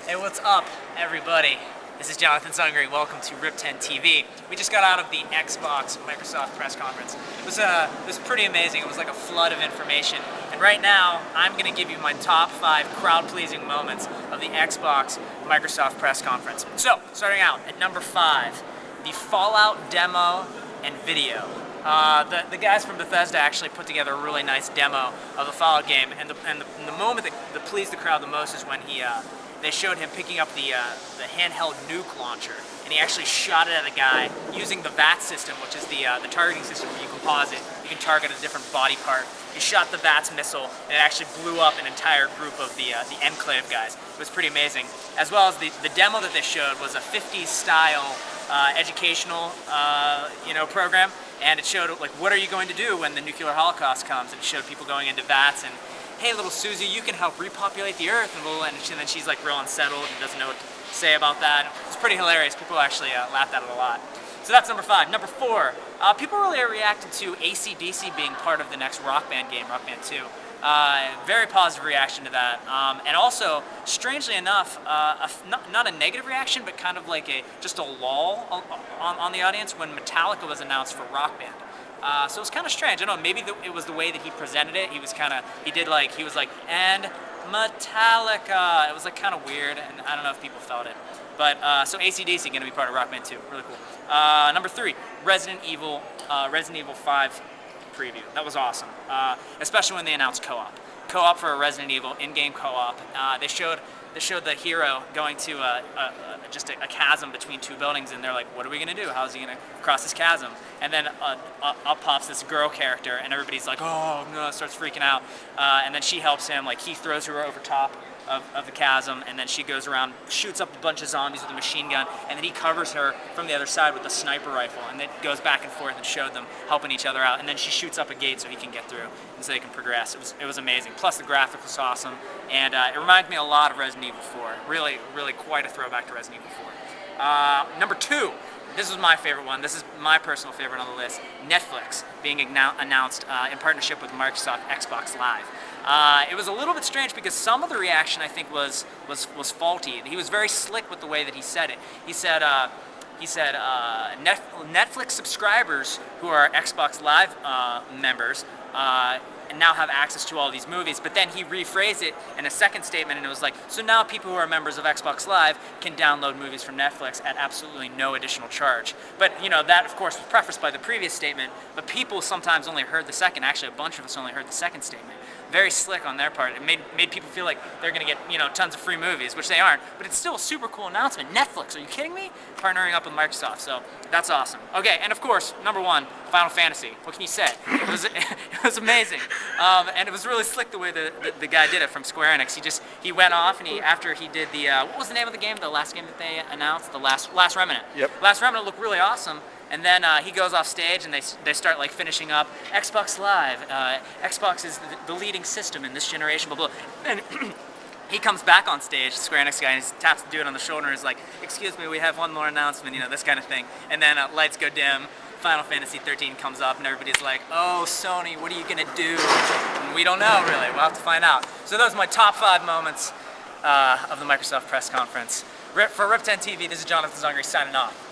Hey, what's up, everybody? This is Jonathan Zungry. Welcome to RiptenTV. We just got out of the Xbox Microsoft press conference. It was pretty amazing. It was like a flood of information. And right now, I'm going to give you my top 5 crowd-pleasing moments of the Xbox Microsoft press conference. So, starting out at number 5, the Fallout demo and video. The guys from Bethesda actually put together a really nice demo of the Fallout game, and the moment that pleased the crowd the most is when they showed him picking up the handheld nuke launcher, and he actually shot it at a guy using the VATS system, which is the targeting system where you can pause it, you can target a different body part. He shot the VATS missile, and it actually blew up an entire group of the Enclave guys. It was pretty amazing. As well as the demo that they showed was a 50s style educational program, and it showed like what are you going to do when the nuclear holocaust comes, and it showed people going into VATS and, hey, little Susie, you can help repopulate the earth, and then she's like real unsettled and doesn't know what to say about that. It's pretty hilarious. People actually laughed at it a lot. So that's number 5. Number 4, people really reacted to AC/DC being part of the next Rock Band game, Rock Band 2. Very positive reaction to that, and also, strangely enough, not a negative reaction, but kind of like just a lull on the audience when Metallica was announced for Rock Band. So it was kind of strange. I don't know, maybe it was the way that he presented it. He was like, and Metallica. It was like kind of weird, and I don't know if people felt it. But so AC/DC going to be part of Rock Band 2. Really cool. Number 3, Resident Evil 5 preview. That was awesome, especially when they announced co-op. Co-op for a Resident Evil in-game co-op. They showed the hero going to just a chasm between 2 buildings, and they're like, what are we going to do? How is he going to cross this chasm? And then up pops this girl character, and everybody's like, oh no, starts freaking out. And then she helps him, like he throws her over top of the chasm, and then she goes around, shoots up a bunch of zombies with a machine gun, and then he covers her from the other side with a sniper rifle, and it goes back and forth and showed them helping each other out, and then she shoots up a gate so he can get through, and so they can progress. It was amazing. Plus the graphics was awesome, and it reminded me a lot of Resident Evil 4. Really, really quite a throwback to Resident Evil 4. Number 2, this was my favorite one. This is my personal favorite on the list. Netflix being announced in partnership with Microsoft Xbox Live. It was a little bit strange because some of the reaction I think was faulty. He was very slick with the way that he said it. He said Netflix subscribers who are Xbox Live members now have access to all these movies, but then he rephrased it in a second statement, and it was like, so now people who are members of Xbox Live can download movies from Netflix at absolutely no additional charge. But that of course was prefaced by the previous statement, but people sometimes only heard the second. Actually, a bunch of us only heard the second statement. Very slick on their part. It made people feel like they're going to get tons of free movies, which they aren't. But it's still a super cool announcement. Netflix, are you kidding me? Partnering up with Microsoft, so that's awesome. Okay, and of course, number 1, Final Fantasy. What can you say? It was amazing, and it was really slick the way the guy did it from Square Enix. He went off, and after he did the what was the name of the game? The last game that they announced, the Last Remnant. Yep. Last Remnant looked really awesome. And then he goes off stage, and they start like finishing up Xbox Live. Xbox is the leading system in this generation, blah blah. And he comes back on stage, Square Enix guy, and he taps the dude on the shoulder and is like, "Excuse me, we have one more announcement," this kind of thing. And then lights go dim. Final Fantasy 13 comes up, and everybody's like, "Oh, Sony, what are you gonna do?" And we don't know really. We'll have to find out. So those are my top 5 moments of the Microsoft press conference. For RiptenTV, this is Jonathan Zungry signing off.